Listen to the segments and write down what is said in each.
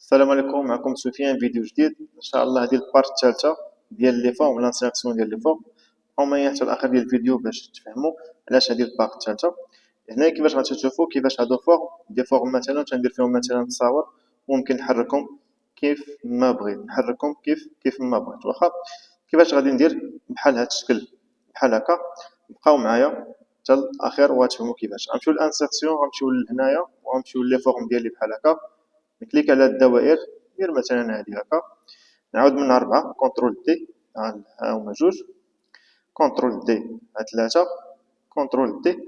السلام عليكم، معكم سفيان. فيديو جديد ان شاء الله. هذه البارت الثالثه ديال لي فورم لانسيرسيون ديال لي فورم. بقاو معايا حتى الاخر ديال الفيديو باش تفهموا علاش هذه البارت الثالثه. هنا كيفاش غتشوفوا كيفاش هادو فورم دي فورم مثلا تندير فيهم مثلا تصاور، ممكن نحركهم كيف ما بغيت، نحركهم كيف ما بغيت. واخا كيفاش غادي ندير بحال هاد الشكل بحال هكا. بقاو معايا حتى الاخر وغتفهموا كيفاش. غنمشيو للانسيرسيون، غنمشيو لهنايا وغنمشيو لي فورم ديالي بحال هكا. نكليك على الدوائر، ندير مثلا هذه هكا، نعاود من 4 كونترول دي، ها هما جوج، كونترول دي ها 3، كونترول دي،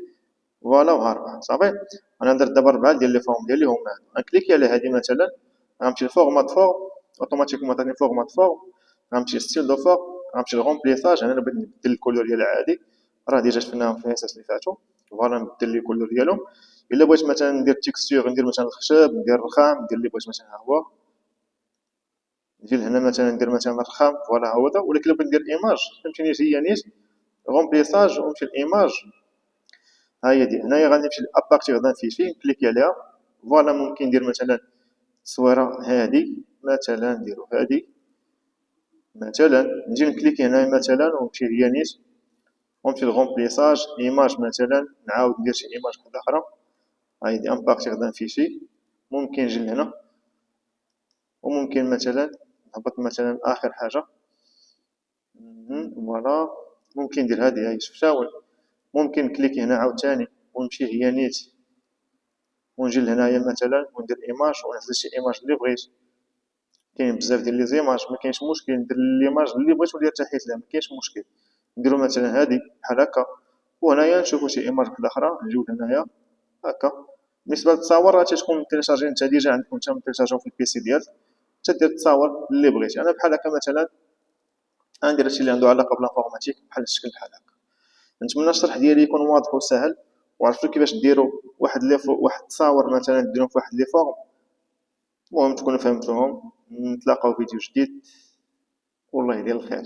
فوالا وها 4 صافي. انا ندير دابا 4 ديال لي فورم ديالي هما هادو. غنكليكي على هذه مثلا، غنمشي لفورمات فورم، اوتوماتيكمون عطاني فورمات فورم. غنمشي ستيل دو فورم، غنمشي لغومبليساج. انا بغيت نبدل الكولور ديالها عادي، راه ديجا شفناهم في الحصص اللي فاتوا. فوالا نبدل لي الكولور ديالهم. الا بغيت مثلا ندير تيكستور، ندير مثلا الخشب، ندير الرخام، ندير اللي بغيت مثلا ها هو. نجي لهنا مثلا ندير مثلا الرخام، فوالا ها هو دا. ولكن الا بغيت ندير ايماج فهمتيني، هي نيت غومبليساج ونمشي لايماج. ها هي دي هنايا غنمشي لابارتيغ دان فيشي، نكليكي عليها. فوالا ممكن ندير مثلا التصويره هذه مثلا، نديرو هذه مثلا. نجي نكليكي هنا مثلا ونمشي هي نيت ونمشي لغومبليساج ايماج مثلا، نعاود ندير شي ايماج وحده اخرى. هاي دي امبارتيغ دان فيشي. ممكن نجي لهنا وممكن مثلا نهبط مثلا اخر حاجه. فوالا ممكن ندير هذه، هاي شفتها. ممكن نكليكي هنا عاوتاني ونمشي هي نيت ونجي لهنايا مثلا وندير ايماج ونحدد شي ايماج اللي بغيت. كاين بزاف ديال لي زيماج، ما كاينش مشكل ندير الايماج اللي بغيت وندير حتى حيت لا، ما كاينش مشكل. نديرو مثلا هذه بحال هكا، وهنايا نشوفو شي ايماج وحده اخرى، نجيو لهنايا هكا. بالنسبه للتصاور راه تتكون تيليشارجي انت ديجا عندكم انت تيليشارجيو في البيسي ديالك، تدير التصاور اللي بغيتي. انا بحال هكا مثلا غندير هادشي اللي عنده علاقه بالانفورماتيك بحال الشكل بحال هكا. نتمنى الشرح ديالي يكون واضح وسهل، وعرفتوا كيفاش ديروا واحد التصاور مثلا ديرهم في واحد لي فورم. المهم تكونوا فهمتوهم. نتلاقاو فيديو جديد والله يدير الخير.